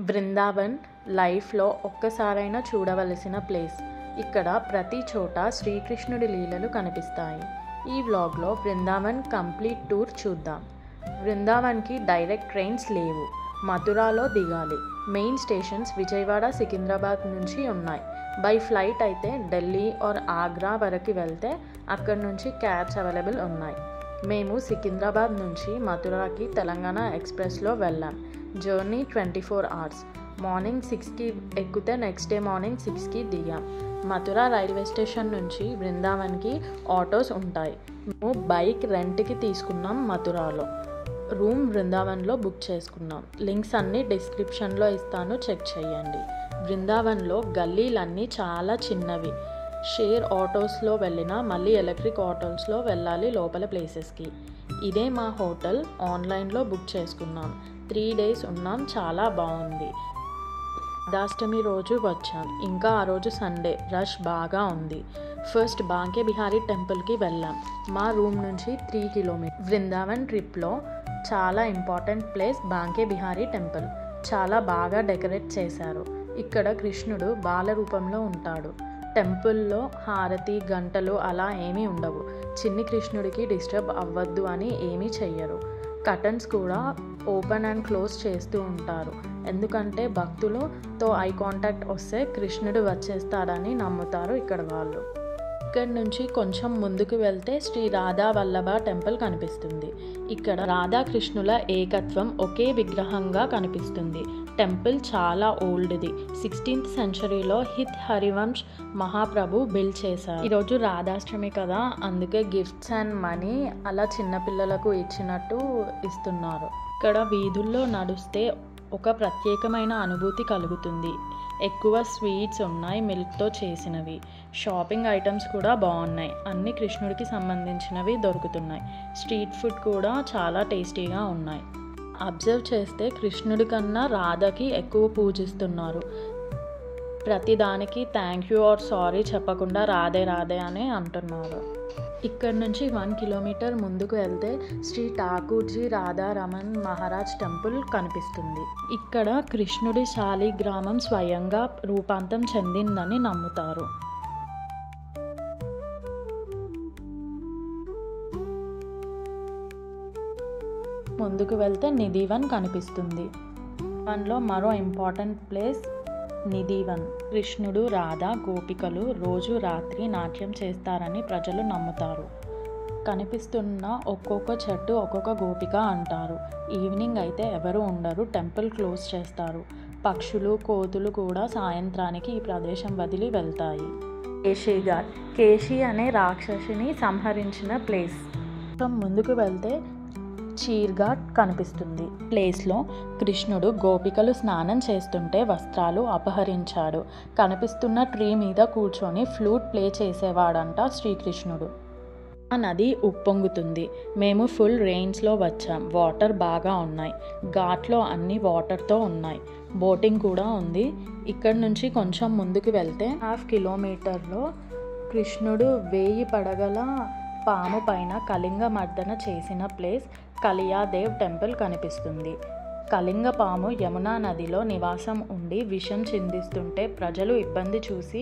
బృందావన్ లైఫ్లో ఒక్కసారైనా చూడవలసిన ప్లేస్. ఇక్కడ ప్రతి చోట శ్రీకృష్ణుడి లీలలు కనిపిస్తాయి. ఈ వ్లాగ్లో బృందావన్ కంప్లీట్ టూర్ చూద్దాం. బృందావన్కి డైరెక్ట్ ట్రైన్స్ లేవు. మథురాలో దిగాలి. మెయిన్ స్టేషన్స్ విజయవాడ, సికింద్రాబాద్ నుంచి ఉన్నాయి. బై ఫ్లైట్ అయితే ఢిల్లీ ఆర్ ఆగ్రా వరకు వెళ్తే అక్కడి నుంచి క్యాబ్స్ అవైలబుల్ ఉన్నాయి. మేము సికింద్రాబాద్ నుంచి మథురాకి తెలంగాణ ఎక్స్ప్రెస్లో వెళ్ళాం. Journey 24 hours. మార్నింగ్ 6కి ఎక్కితే నెక్స్ట్ డే మార్నింగ్ 6కి దిగాం. మథురా రైల్వే స్టేషన్ నుంచి బృందావన్కి ఆటోస్ ఉంటాయి. మేము బైక్ రెంట్కి తీసుకున్నాం. మథురాలో రూమ్ బృందావన్లో బుక్ చేసుకున్నాం. లింక్స్ అన్నీ డిస్క్రిప్షన్లో ఇస్తాను, చెక్ చేయండి. బృందావన్లో గల్లీలన్నీ చాలా చిన్నవి. షేర్ ఆటోస్లో వెళ్ళినా మళ్ళీ ఎలక్ట్రిక్ ఆటోస్లో వెళ్ళాలి లోపల ప్లేసెస్కి. ఇదే మా హోటల్. ఆన్లైన్లో బుక్ చేసుకున్నాం. 3 days ఉన్నాం. చాలా బాగుంది. రాధాష్టమి రోజు వచ్చాం. ఇంకా ఆ రోజు సండే, రష్ బాగా ఉంది. ఫస్ట్ బాంకే బిహారీ టెంపుల్కి వెళ్ళాం. మా రూమ్ నుంచి 3 kilometers. బృందావన్ ట్రిప్లో చాలా ఇంపార్టెంట్ ప్లేస్ బాంకే బిహారీ టెంపుల్. చాలా బాగా డెకరేట్ చేశారు. ఇక్కడ కృష్ణుడు బాల రూపంలో ఉంటాడు. టెంపుల్లో హారతి, గంటలు అలా ఏమీ ఉండవు. చిన్ని కృష్ణుడికి డిస్టర్బ్ అవ్వద్దు అని ఏమీ చెయ్యరు. కర్టన్స్ కూడా ఓపెన్ అండ్ క్లోజ్ చేస్తూ ఉంటారు. ఎందుకంటే భక్తులతో ఐ కాంటాక్ట్ వస్తే కృష్ణుడు వచ్చేస్తాడని నమ్ముతారు ఇక్కడ వాళ్ళు. ఇక్కడి నుంచి కొంచెం ముందుకు వెళ్తే శ్రీ రాధా వల్లభ టెంపుల్ కనిపిస్తుంది. ఇక్కడ రాధాకృష్ణుల ఏకత్వం ఒకే విగ్రహంగా కనిపిస్తుంది. టెంపుల్ చాలా ఓల్డ్ది. 16th centuryలో హిత్ హరివంశ్ మహాప్రభు బిల్డ్ చేశారు. ఈరోజు రాధాష్టమి కదా, అందుకే గిఫ్ట్స్ అండ్ మనీ అలా చిన్నపిల్లలకు ఇచ్చినట్టు ఇస్తున్నారు. ఇక్కడ వీధుల్లో నడుస్తే ఒక ప్రత్యేకమైన అనుభూతి కలుగుతుంది. ఎక్కువ స్వీట్స్ ఉన్నాయి, మిల్క్తో చేసినవి. షాపింగ్ ఐటమ్స్ కూడా బాగున్నాయి. అన్ని కృష్ణుడికి సంబంధించినవి దొరుకుతున్నాయి. స్ట్రీట్ ఫుడ్ కూడా చాలా టేస్టీగా ఉన్నాయి. అబ్జర్వ్ చేస్తే కృష్ణుడి కన్నా రాధకి ఎక్కువ పూజిస్తున్నారు. ప్రతిదానికి థ్యాంక్ యూ ఆర్ సారీ చెప్పకుండా రాధే రాధే అని అంటున్నారు. ఇక్కడ నుంచి 1 kilometer ముందుకు వెళ్తే శ్రీ ఠాకూర్జీ రాధారమణ్ మహారాజ్ టెంపుల్ కనిపిస్తుంది. ఇక్కడ కృష్ణుడి శాలిగ్రామం స్వయంగా రూపాంతరం చెందిందని నమ్ముతారు. ముందుకు వెళ్తే నిధివన్ కనిపిస్తుంది. వన్లో మరో ఇంపార్టెంట్ ప్లేస్ నిధివన్. కృష్ణుడు, రాధ, గోపికలు రోజు రాత్రి నాట్యం చేస్తారని ప్రజలు నమ్ముతారు. కనిపిస్తున్న ఒక్కొక్క చెట్టు ఒక్కొక్క గోపిక అంటారు. ఈవినింగ్ అయితే ఎవరు ఉండరు. టెంపుల్ క్లోజ్ చేస్తారు. పక్షులు, కోతులు కూడా సాయంత్రానికి ఈ ప్రదేశం వదిలి వెళ్తాయి. కేశీ ఘాట్. కేశి అనే రాక్షసిని సంహరించిన ప్లేస్. ముందుకు వెళ్తే చీర్ ఘాట్ కనిపిస్తుంది. ప్లేస్లో కృష్ణుడు గోపికలు స్నానం చేస్తుంటే వస్త్రాలు అపహరించాడు. కనిపిస్తున్న ట్రీ మీద కూర్చొని ఫ్లూట్ ప్లే చేసేవాడంట శ్రీకృష్ణుడు. ఆ నది ఉప్పొంగుతుంది. మేము ఫుల్ రెయిన్స్లో వచ్చాం. వాటర్ బాగా ఉన్నాయి. ఘాట్లో అన్ని వాటర్తో ఉన్నాయి. బోటింగ్ కూడా ఉంది. ఇక్కడ నుంచి కొంచెం ముందుకు వెళ్తే 1/2 kilometerలో కృష్ణుడు 1000 పడగల పాము పైన కళింగ మర్దన చేసిన ప్లేస్ కలియాదేవ్ టెంపుల్ కనిపిస్తుంది. కళింగ పాము యమునా నదిలో నివాసం ఉండి విషం చిందిస్తుంటే ప్రజలు ఇబ్బంది చూసి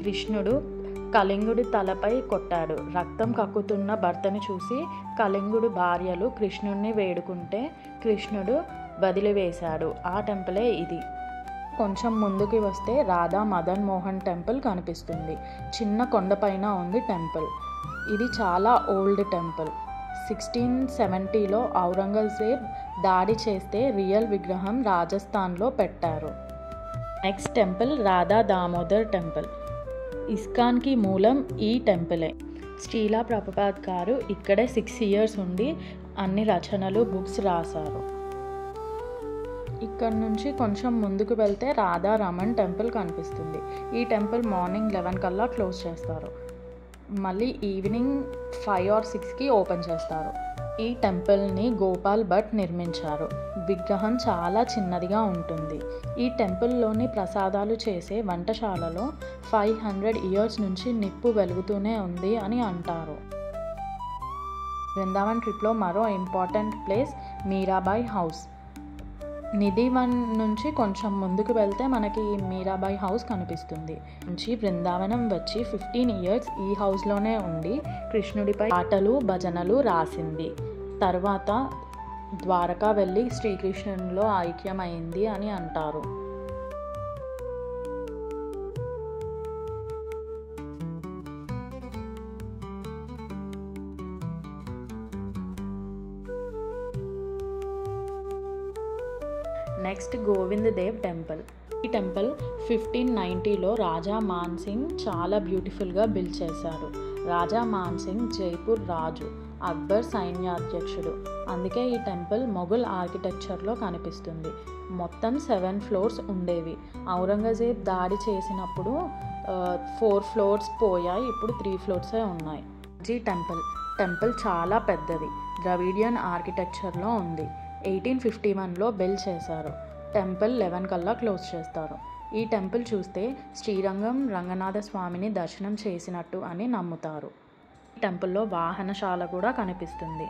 కృష్ణుడు కళింగుడి తలపై కొట్టాడు. రక్తం కక్కుతున్న భర్తని చూసి కళింగుడి భార్యలు కృష్ణుడిని వేడుకుంటే కృష్ణుడు వదిలివేశాడు. ఆ టెంపులే ఇది. కొంచెం ముందుకు వస్తే రాధా మదన్ మోహన్ టెంపుల్ కనిపిస్తుంది. చిన్న కొండపైన ఉంది టెంపుల్. ఇది చాలా ఓల్డ్ టెంపుల్. 1670లో ఔరంగజేబ్ దాడి చేస్తే రియల్ విగ్రహం రాజస్థాన్లో పెట్టారు. Next temple Radha Damodar temple. ఇస్కాన్కి మూలం ఈ టెంపులే. శ్రీలా ప్రభుపాద్ గారు ఇక్కడే 6 years ఉండి అన్ని రచనలు, బుక్స్ రాశారు. ఇక్కడ నుంచి కొంచెం ముందుకు వెళ్తే రాధారమణ్ టెంపుల్ కనిపిస్తుంది. ఈ టెంపుల్ మార్నింగ్ 11 కల్లా క్లోజ్ చేస్తారు. మళ్ళీ ఈవినింగ్ 5 or 6కి ఓపెన్ చేస్తారు. ఈ టెంపుల్ని గోపాల్ భట్ నిర్మించారు. విగ్రహం చాలా చిన్నదిగా ఉంటుంది. ఈ టెంపుల్లోని ప్రసాదాలు చేసే వంటశాలలో 500 years నుంచి నిప్పు వెలుగుతూనే ఉంది అని అంటారు. బృందావన్ ట్రిప్లో మరో important place Mirabai house. Nidhivan నుంచి కొంచెం ముందుకు వెళ్తే మనకి మీరాబాయి హౌస్ కనిపిస్తుంది. నుంచి బృందావనం వచ్చి 15 ఇయర్స్ ఈ హౌస్లోనే ఉండి కృష్ణుడిపై పాటలు భజనలు రాసింది. తర్వాత ద్వారకా వెళ్ళి శ్రీకృష్ణునిలో ఐక్యమైంది అని అంటారు. Next Govind Dev temple. ఈ టెంపుల్ 1590లో రాజా మాన్ సింగ్ చాలా బ్యూటిఫుల్గా బిల్డ్ చేశారు. రాజా మాన్ సింగ్ జైపూర్ రాజు, అక్బర్ సైన్యాధ్యక్షుడు. అందుకే ఈ టెంపుల్ మొఘల్ ఆర్కిటెక్చర్లో కనిపిస్తుంది. మొత్తం 7 ఫ్లోర్స్ ఉండేవి. ఔరంగజేబ్ దాడి చేసినప్పుడు 4 ఫ్లోర్స్ పోయాయి, ఇప్పుడు 3 ఫ్లోర్సే ఉన్నాయి. ఈ టెంపుల్ చాలా పెద్దది. ద్రవిడియన్ ఆర్కిటెక్చర్లో ఉంది. 1851లో బిల్డ్ చేశారు. టెంపుల్ 11 కల్లా క్లోజ్ చేస్తారు. ఈ టెంపుల్ చూస్తే శ్రీరంగం రంగనాథ స్వామిని దర్శనం చేసినట్టు అని నమ్ముతారు. ఈ టెంపుల్లో వాహనశాల కూడా కనిపిస్తుంది.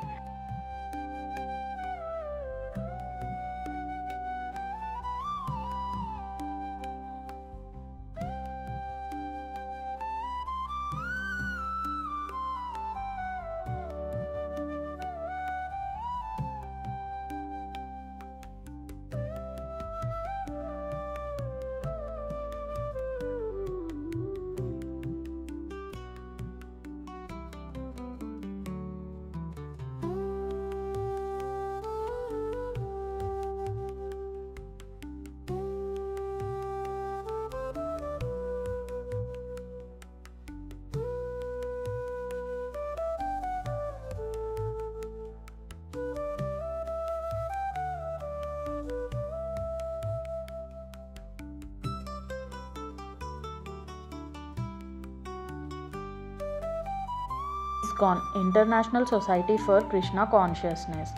ISKCON international society for Krishna consciousness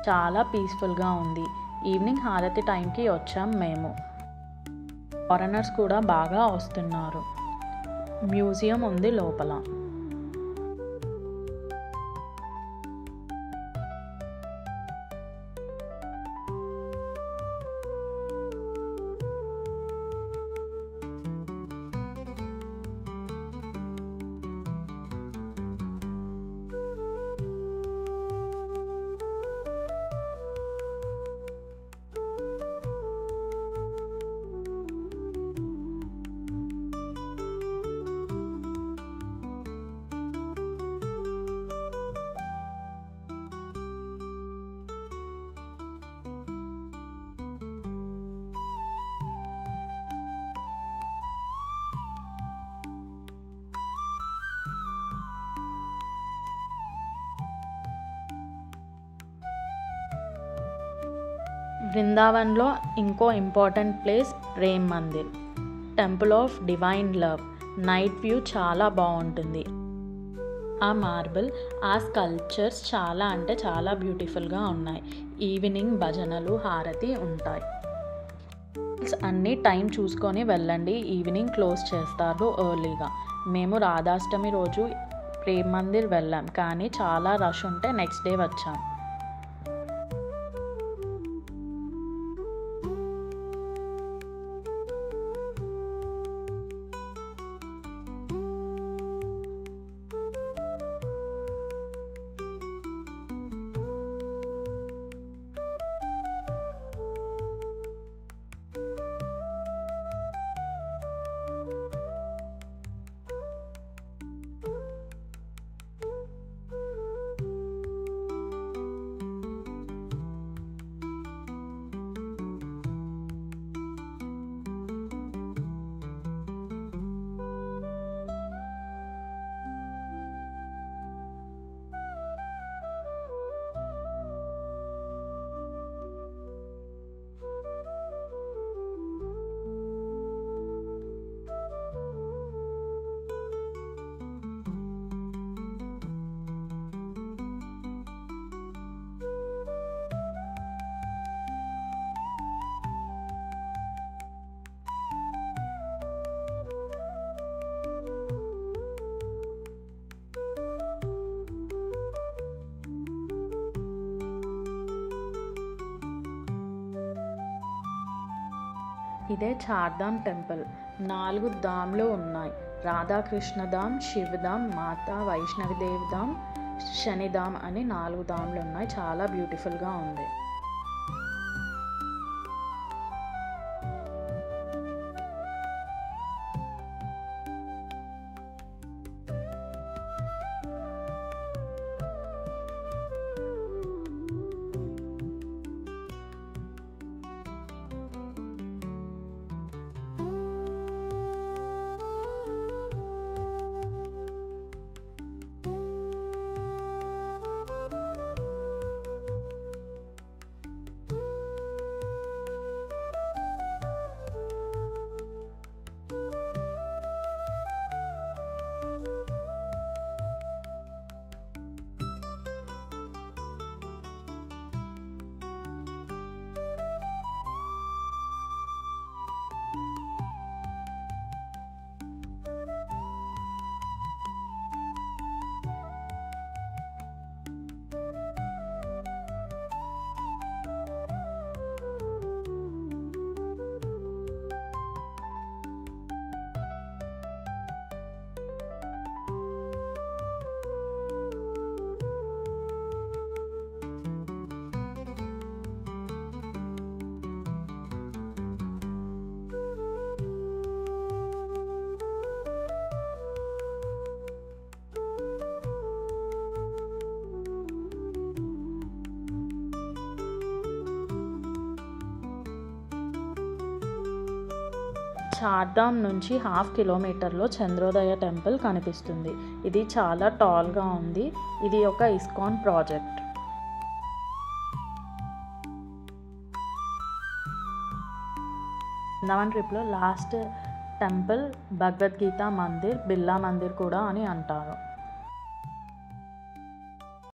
చాలా పీస్ఫుల్గా ఉంది. ఈవినింగ్ హారతి టైంకి వచ్చాం మేము. ఫారినర్స్ కూడా బాగా వస్తున్నారు. మ్యూజియం ఉంది లోపల. బృందావన్లో ఇంకో important place Prem Mandir, temple of divine love. Night view చాలా బాగుంటుంది. ఆ మార్బుల్, ఆ స్కల్ప్చర్స్ చాలా అంటే చాలా బ్యూటిఫుల్గా ఉన్నాయి. ఈవినింగ్ భజనలు హారతి ఉంటాయి. అన్నీ టైం చూసుకొని వెళ్ళండి. ఈవినింగ్ క్లోజ్ చేస్తారు ఎర్లీగా. మేము రాధాష్టమి రోజు ప్రేమ్ మందిర్ వెళ్ళాం, కానీ చాలా రష్ ఉంటే నెక్స్ట్ డే వచ్చాం. ఇదే చార్ధామ్ టెంపుల్. 4 ధామ్లు ఉన్నాయి. రాధాకృష్ణ ధామ్, శివధామ్, మాతా వైష్ణవిదేవి ధామ్, శనిధామ్ అని 4 ధామ్లు ఉన్నాయి. చాలా బ్యూటిఫుల్గా ఉంది. చార్ధామ్ నుంచి 1/2 కిలోమీటర్లో చంద్రోదయ టెంపుల్ కనిపిస్తుంది. ఇది చాలా టాల్గా ఉంది. ఇది ఒక ఇస్కాన్ ప్రాజెక్ట్. బృందావన్ ట్రిప్లో లాస్ట్ టెంపుల్ భగవద్గీత మందిర్, బిర్లా మందిర్ కూడా అని అంటారు.